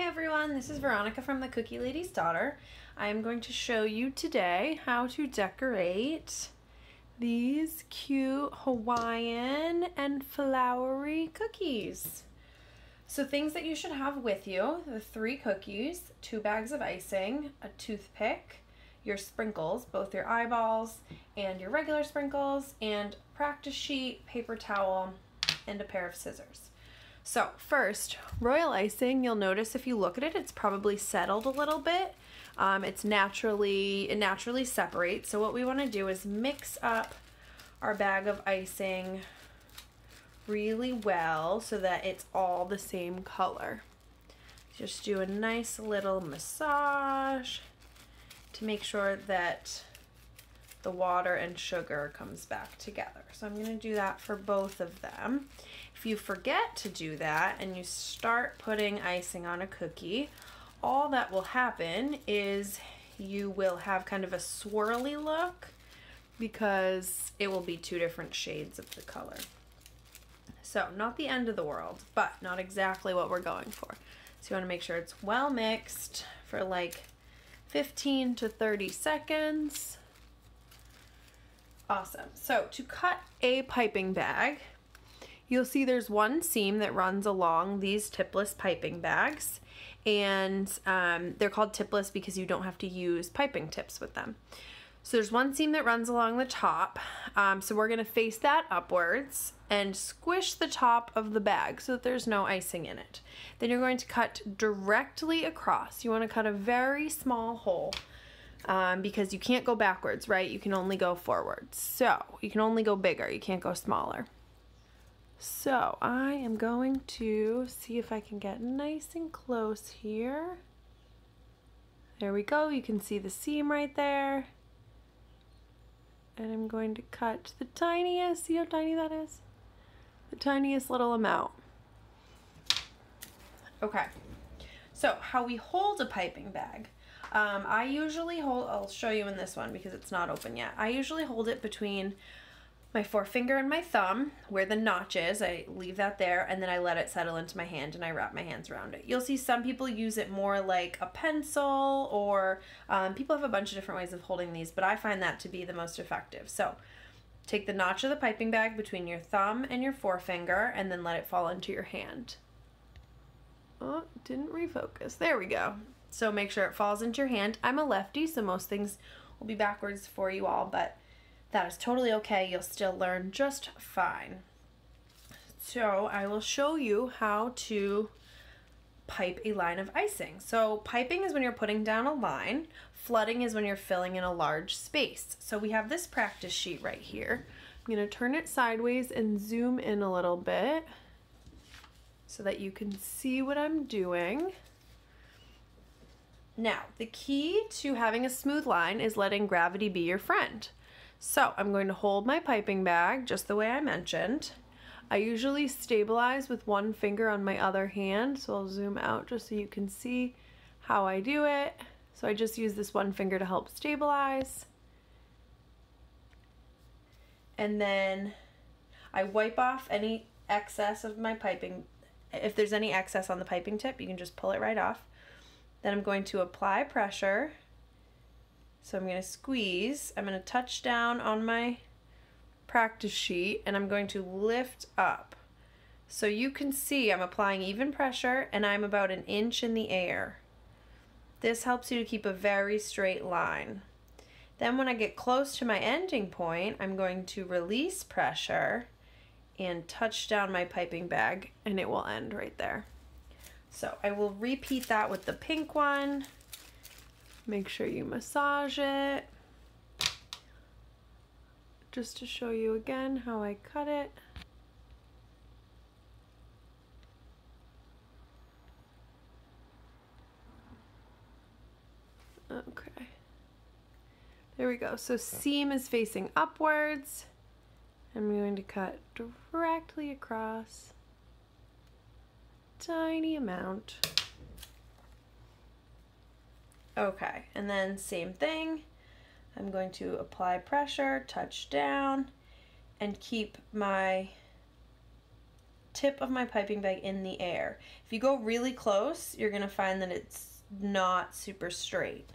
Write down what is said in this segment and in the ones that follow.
everyone, this is Veronica from the Cookie Lady's Daughter. I'm going to show you today how to decorate these cute Hawaiian and flowery cookies. So things that you should have with you: the 3 cookies, 2 bags of icing, a toothpick, your sprinkles, both your eyeballs and your regular sprinkles, and practice sheet, paper towel, and a pair of scissors. So first, royal icing, you'll notice if you look at it, it's probably settled a little bit. It naturally separates. So what we want to do is mix up our bag of icing really well so that it's all the same color. Just do a nice little massage to make sure that the water and sugar comes back together. So I'm going to do that for both of them. If you forget to do that and you start putting icing on a cookie, all that will happen is you will have kind of a swirly look because it will be 2 different shades of the color. So not the end of the world, but not exactly what we're going for. So you want to make sure it's well mixed for like 15 to 30 seconds. Awesome. So to cut a piping bag, you'll see there's one seam that runs along these tipless piping bags, and they're called tipless because you don't have to use piping tips with them. So there's one seam that runs along the top, so we're going to face that upwards and squish the top of the bag so that there's no icing in it. Then you're going to cut directly across. You want to cut a very small hole because you can't go backwards, right? You can only go forwards. So you can only go bigger, you can't go smaller. So I am going to see if I can get nice and close here. There we go. You can see the seam right there. And I'm going to cut the tiniest, see how tiny that is? The tiniest little amount. Okay, so how we hold a piping bag. I usually hold, I'll show you in this one because it's not open yet. I usually hold it between my forefinger and my thumb where the notch is. I leave that there and then I let it settle into my hand and I wrap my hands around it. You'll see some people use it more like a pencil, or people have a bunch of different ways of holding these, but I find that to be the most effective. So take the notch of the piping bag between your thumb and your forefinger and then let it fall into your hand. Oh, didn't refocus. There we go. So make sure it falls into your hand. I'm a lefty, so most things will be backwards for you all, but that is totally okay. You'll still learn just fine. So I will show you how to pipe a line of icing. So piping is when you're putting down a line. Flooding is when you're filling in a large space. So we have this practice sheet right here. I'm going to turn it sideways and zoom in a little bit so that you can see what I'm doing. Now, the key to having a smooth line is letting gravity be your friend. So I'm going to hold my piping bag just the way I mentioned. I usually stabilize with one finger on my other hand, so I'll zoom out just so you can see how I do it. So I just use this one finger to help stabilize. And then I wipe off any excess of my piping. If there's any excess on the piping tip, you can just pull it right off. Then I'm going to apply pressure. So I'm going to squeeze. I'm going to touch down on my practice sheet and I'm going to lift up. So you can see I'm applying even pressure and I'm about 1 inch in the air. This helps you to keep a very straight line. Then when I get close to my ending point, I'm going to release pressure and touch down my piping bag and it will end right there. So I will repeat that with the pink one. Make sure you massage it. Just to show you again how I cut it. Okay. There we go. So seam is facing upwards. I'm going to cut directly across. Tiny amount. Okay, and then same thing. I'm going to apply pressure, touch down, and keep my tip of my piping bag in the air. If you go really close, you're gonna find that it's not super straight.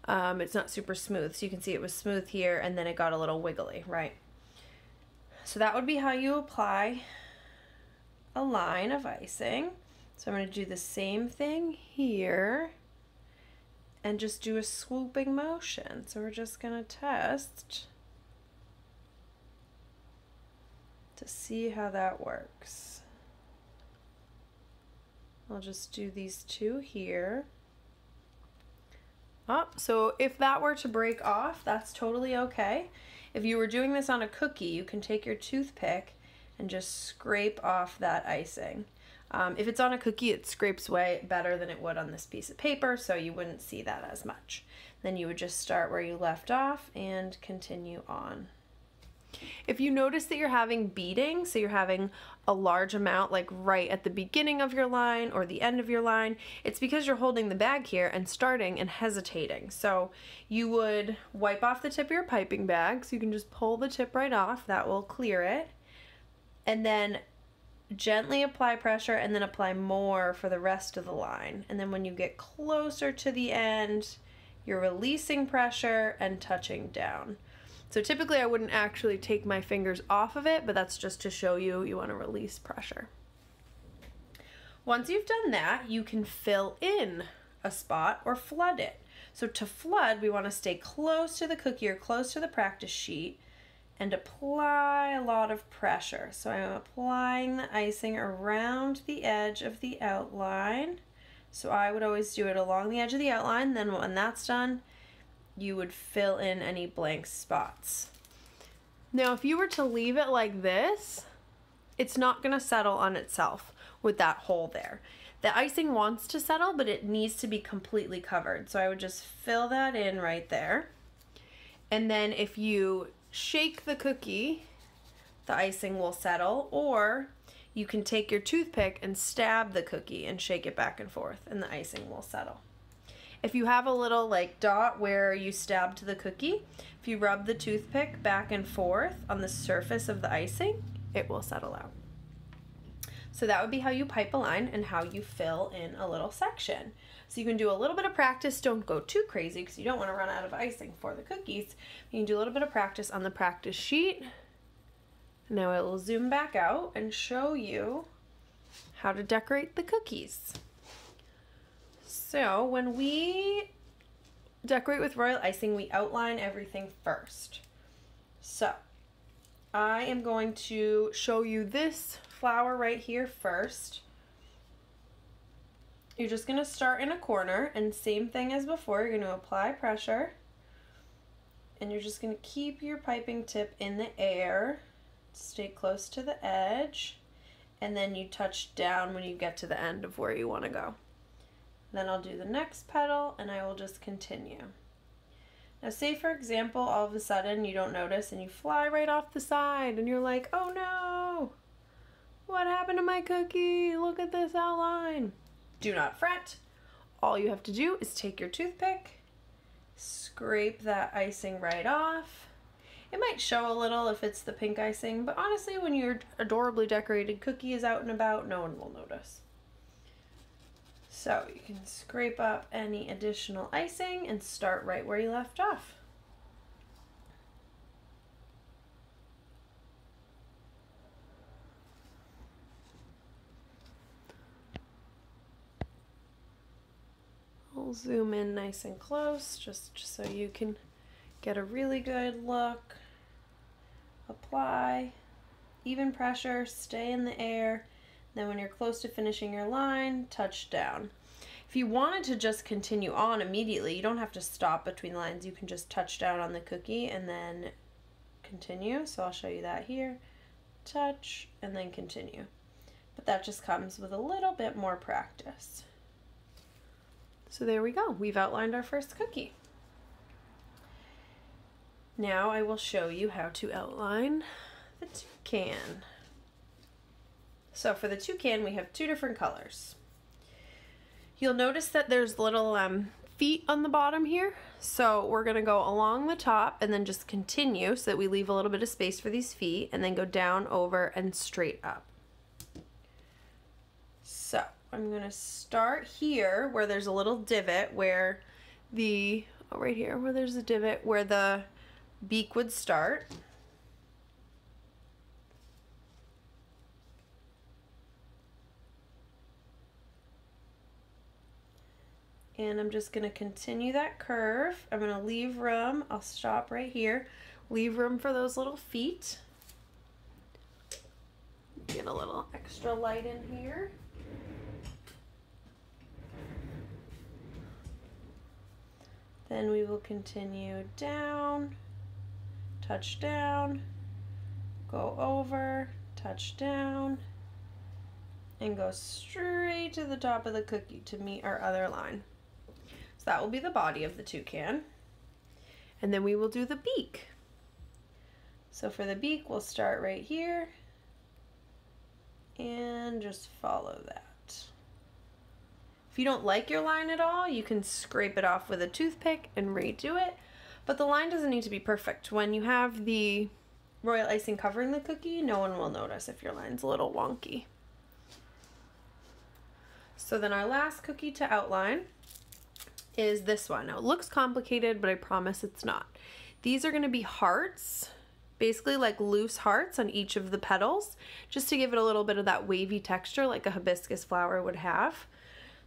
It's not super smooth. So you can see it was smooth here and then it got a little wiggly, right? So that would be how you apply a line of icing. So I'm going to do the same thing here and just do a swooping motion. So we're just going to test to see how that works. I'll just do these two here. Oh, so if that were to break off, that's totally okay. If you were doing this on a cookie, you can take your toothpick and just scrape off that icing. If it's on a cookie, it scrapes way better than it would on this piece of paper, so you wouldn't see that as much. Then you would just start where you left off and continue on. If you notice that you're having beading, so you're having a large amount like right at the beginning of your line or the end of your line, it's because you're holding the bag here and starting and hesitating. So you would wipe off the tip of your piping bag, so you can just pull the tip right off, that will clear it, and then gently apply pressure and then apply more for the rest of the line. And then when you get closer to the end, you're releasing pressure and touching down. So typically I wouldn't actually take my fingers off of it, but that's just to show you want to release pressure. Once you've done that, you can fill in a spot or flood it. So to flood, we want to stay close to the cookie or close to the practice sheet and apply a lot of pressure. So I'm applying the icing around the edge of the outline. So I would always do it along the edge of the outline, then when that's done, you would fill in any blank spots. Now, if you were to leave it like this, it's not going to settle on itself with that hole there. The icing wants to settle, but it needs to be completely covered. So I would just fill that in right there. And then if you shake the cookie, the icing will settle, or you can take your toothpick and stab the cookie and shake it back and forth, and the icing will settle. If you have a little like dot where you stabbed the cookie, if you rub the toothpick back and forth on the surface of the icing, it will settle out. So that would be how you pipe a line and how you fill in a little section. So you can do a little bit of practice. Don't go too crazy because you don't want to run out of icing for the cookies. You can do a little bit of practice on the practice sheet. Now I will zoom back out and show you how to decorate the cookies. So when we decorate with royal icing, we outline everything first. So I am going to show you this flower right here first. You're just going to start in a corner, and same thing as before, you're going to apply pressure, and you're just going to keep your piping tip in the air, stay close to the edge, and then you touch down when you get to the end of where you want to go. Then I'll do the next petal and I will just continue. Now say for example, all of a sudden you don't notice and you fly right off the side and you're like, oh no, what happened to my cookie? Look at this outline. Do not fret. All you have to do is take your toothpick, scrape that icing right off. It might show a little if it's the pink icing, but honestly when your adorably decorated cookie is out and about, no one will notice. So you can scrape up any additional icing and start right where you left off. I'll zoom in nice and close just so you can get a really good look. Apply, even pressure, stay in the air. Then when you're close to finishing your line, touch down. If you wanted to just continue on immediately, you don't have to stop between lines. You can just touch down on the cookie and then continue. So I'll show you that here. Touch and then continue. But that just comes with a little bit more practice. So there we go. We've outlined our first cookie. Now I will show you how to outline the toucan. So for the toucan, we have two different colors. You'll notice that there's little feet on the bottom here. So we're gonna go along the top and then just continue so that we leave a little bit of space for these feet and then go down, over, and straight up. So I'm going to start here where there's a little divot where the, right here where there's a divot where the beak would start. And I'm just going to continue that curve. I'm going to leave room. I'll stop right here. Leave room for those little feet. Get a little extra light in here. Then we will continue down, touch down, go over, touch down, and go straight to the top of the cookie to meet our other line. So that will be the body of the toucan. And then we will do the beak. So for the beak, we'll start right here and just follow that. If you don't like your line at all, you can scrape it off with a toothpick and redo it, but the line doesn't need to be perfect. When you have the royal icing covering the cookie, no one will notice if your line's a little wonky. So then our last cookie to outline is this one. Now it looks complicated, but I promise it's not. These are going to be hearts, basically like loose hearts on each of the petals, just to give it a little bit of that wavy texture like a hibiscus flower would have.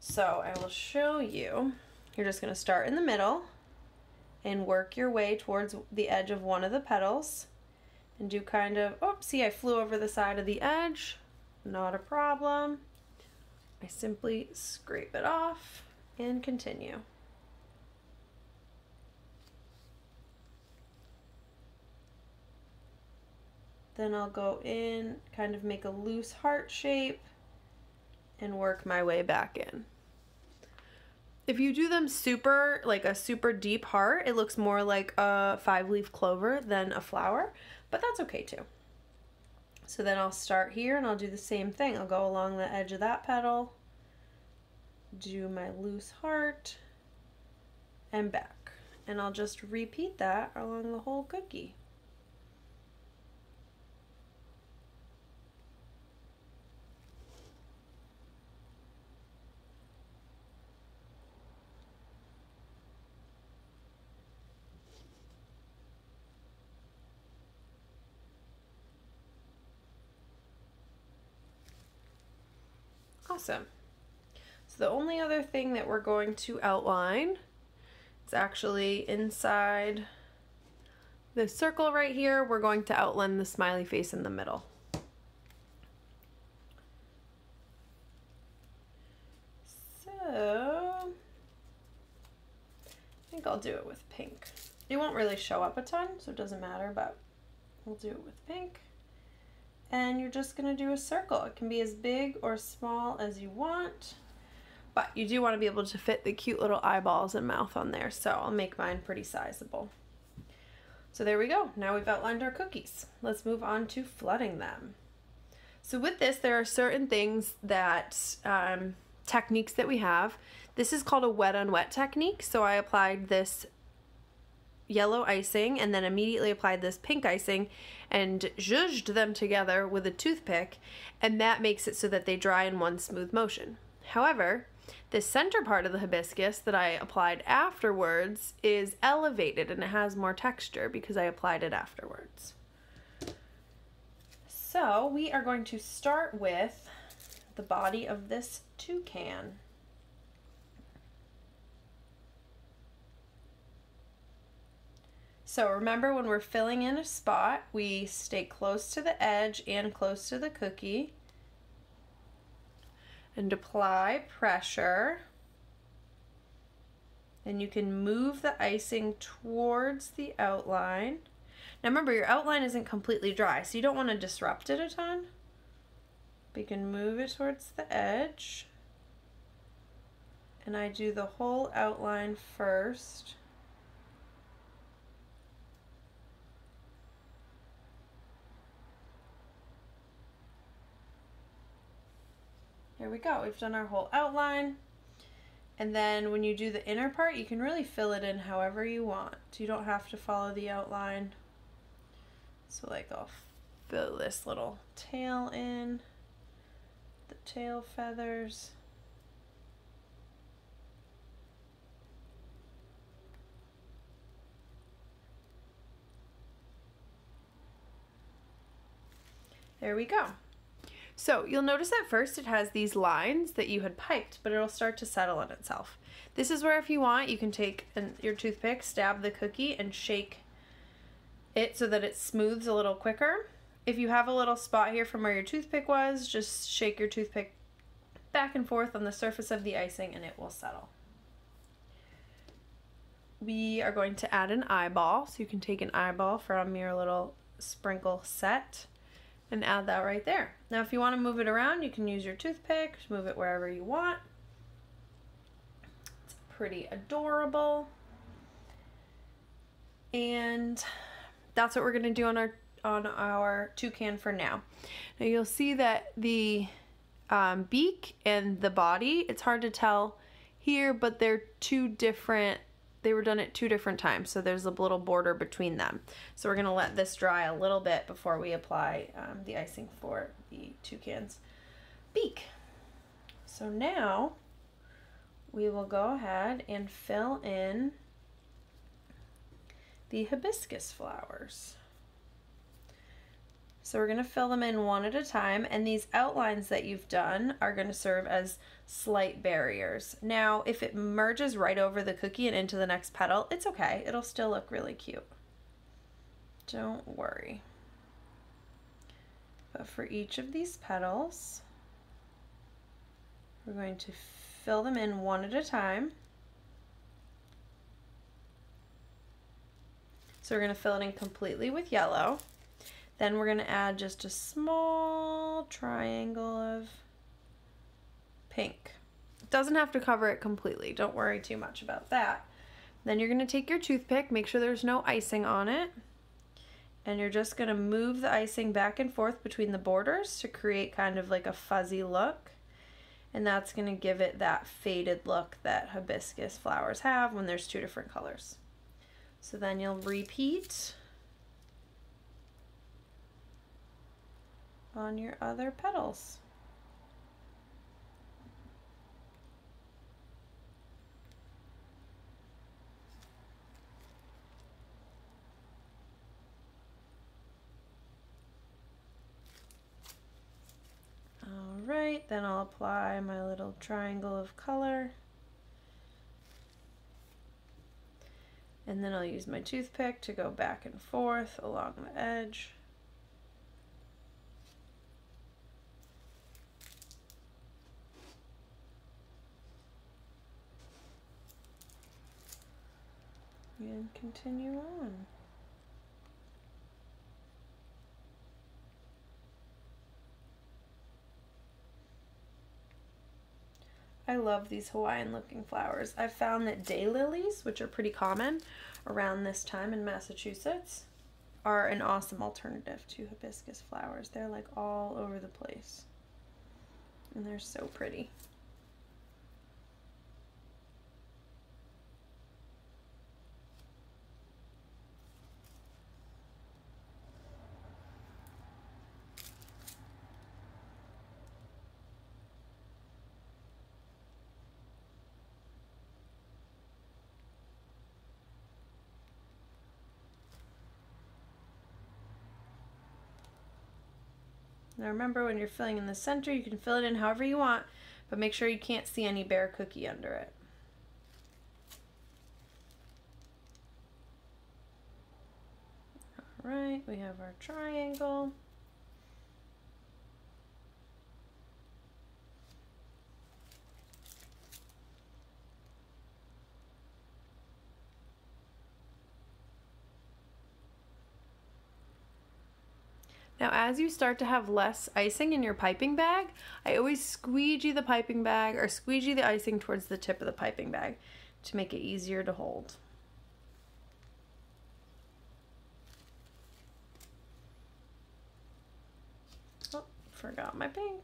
So I will show you. You're just going to start in the middle and work your way towards the edge of one of the petals and do kind of, oh, see, I flew over the side of the edge. Not a problem. I simply scrape it off and continue. Then I'll go in, kind of make a loose heart shape and work my way back in. If you do them super, like a super deep heart, it looks more like a 5-leaf clover than a flower, but that's okay too. So then I'll start here and I'll do the same thing. I'll go along the edge of that petal, do my loose heart, and back. And I'll just repeat that along the whole cookie. Awesome. So the only other thing that we're going to outline is actually inside the circle right here. We're going to outline the smiley face in the middle. So I think I'll do it with pink. It won't really show up a ton, so it doesn't matter, but we'll do it with pink. And you're just going to do a circle. It can be as big or small as you want, but you do want to be able to fit the cute little eyeballs and mouth on there, so I'll make mine pretty sizable. So there we go. Now we've outlined our cookies. Let's move on to flooding them. So with this, there are certain things that, techniques that we have. This is called a wet on wet technique. So I applied this yellow icing and then immediately applied this pink icing and zhuzhed them together with a toothpick, and that makes it so that they dry in one smooth motion. However, this center part of the hibiscus that I applied afterwards is elevated and it has more texture because I applied it afterwards. So we are going to start with the body of this toucan. So remember, when we're filling in a spot, we stay close to the edge and close to the cookie and apply pressure. And you can move the icing towards the outline. Now remember, your outline isn't completely dry, so you don't want to disrupt it a ton. But you can move it towards the edge. And I do the whole outline first. There we go, we've done our whole outline. And then when you do the inner part, you can really fill it in however you want. You don't have to follow the outline. So like I'll fill this little tail in, the tail feathers. There we go. So you'll notice at first it has these lines that you had piped, but it'll start to settle on itself. This is where if you want, you can take your toothpick, stab the cookie, and shake it so that it smooths a little quicker. If you have a little spot here from where your toothpick was, just shake your toothpick back and forth on the surface of the icing and it will settle. We are going to add an eyeball, so you can take an eyeball from your little sprinkle set and add that right there. Now if you want to move it around, you can use your toothpick, move it wherever you want. It's pretty adorable. And that's what we're going to do on our toucan for now. Now you'll see that the beak and the body, it's hard to tell here, but they're two different, they were done at 2 different times, so there's a little border between them. So we're going to let this dry a little bit before we apply the icing for the toucan's beak. So now we will go ahead and fill in the hibiscus flowers. So we're going to fill them in one at a time, and these outlines that you've done are going to serve as slight barriers. Now, if it merges right over the cookie and into the next petal, it's okay. It'll still look really cute. Don't worry. But for each of these petals, we're going to fill them in one at a time. So we're going to fill it in completely with yellow. Then we're going to add just a small triangle of pink. It doesn't have to cover it completely. Don't worry too much about that. Then you're going to take your toothpick, make sure there's no icing on it, and you're just going to move the icing back and forth between the borders to create kind of like a fuzzy look. And that's going to give it that faded look that hibiscus flowers have when there's 2 different colors. So then you'll repeat on your other petals. Alright, then I'll apply my little triangle of color. And then I'll use my toothpick to go back and forth along the edge. And continue on. I love these Hawaiian looking flowers. I've found that daylilies, which are pretty common around this time in Massachusetts, are an awesome alternative to hibiscus flowers. They're like all over the place and they're so pretty. Now remember, when you're filling in the center, you can fill it in however you want, but make sure you can't see any bare cookie under it. All right, we have our triangle. Now as you start to have less icing in your piping bag, I always squeegee the piping bag or squeegee the icing towards the tip of the piping bag to make it easier to hold. Oh, forgot my pink.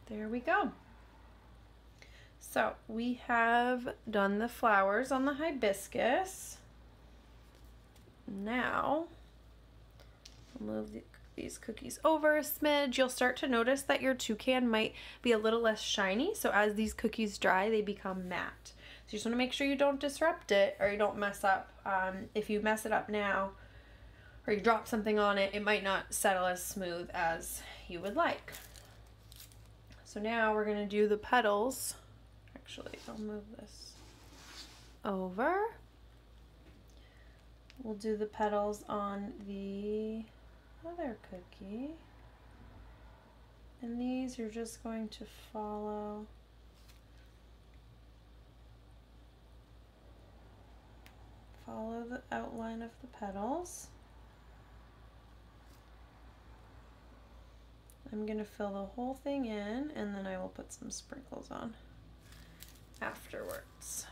There we go. So we have done the flowers on the hibiscus. Now, I'll move these cookies over a smidge. You'll start to notice that your toucan might be a little less shiny. So as these cookies dry, they become matte. So you just want to make sure you don't disrupt it or you don't mess up. If you mess it up now or you drop something on it, it might not settle as smooth as you would like. So now we're going to do the petals. Actually, I'll move this over. We'll do the petals on the other cookie. And these you're just going to follow the outline of the petals. I'm going to fill the whole thing in, and then I will put some sprinkles on afterwards.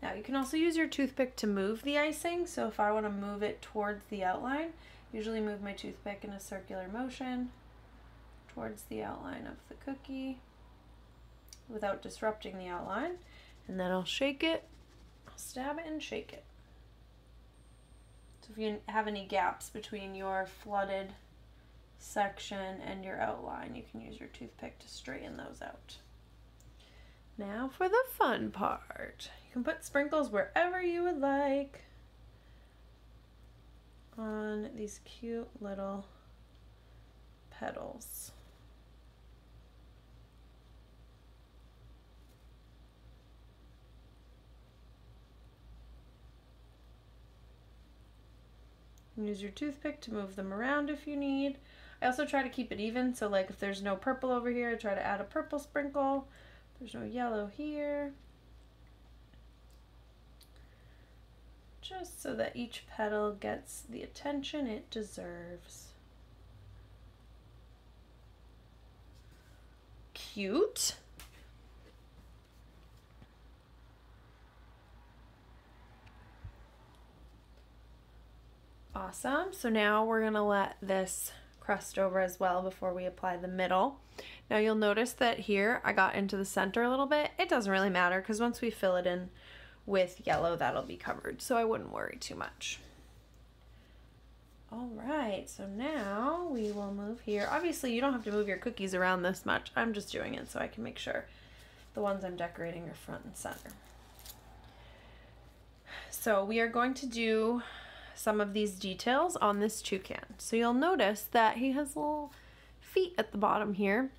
Now you can also use your toothpick to move the icing. So if I want to move it towards the outline, usually move my toothpick in a circular motion towards the outline of the cookie without disrupting the outline. And then I'll shake it, I'll stab it and shake it. So if you have any gaps between your flooded section and your outline, you can use your toothpick to straighten those out. Now for the fun part. You can put sprinkles wherever you would like on these cute little petals. Use your toothpick to move them around if you need. I also try to keep it even, so like if there's no purple over here, I try to add a purple sprinkle. There's no yellow here. Just so that each petal gets the attention it deserves. Cute. Awesome. So now we're going to let this crust over as well before we apply the middle. Now you'll notice that here I got into the center a little bit. It doesn't really matter because once we fill it in with yellow, that'll be covered, so I wouldn't worry too much. All right, so now we will move here. Obviously, you don't have to move your cookies around this much. I'm just doing it so I can make sure the ones I'm decorating are front and center. So we are going to do some of these details on this toucan. So you'll notice that he has little feet at the bottom here.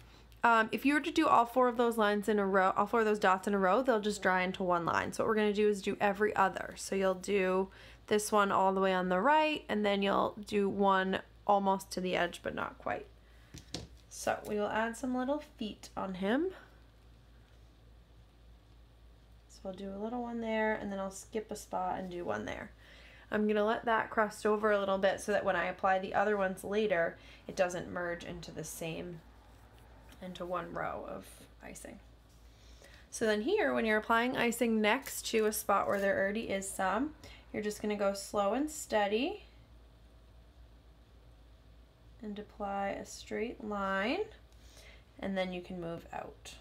If you were to do all four of those lines in a row, all four of those dots in a row, they'll just dry into one line. So what we're going to do is do every other. So you'll do this one all the way on the right, and then you'll do one almost to the edge, but not quite. So we will add some little feet on him. So we'll do a little one there, and then I'll skip a spot and do one there. I'm going to let that crust over a little bit so that when I apply the other ones later, it doesn't merge into the same, into one row of icing. So then here, when you're applying icing next to a spot where there already is some, you're just going to go slow and steady and apply a straight line, and then you can move out.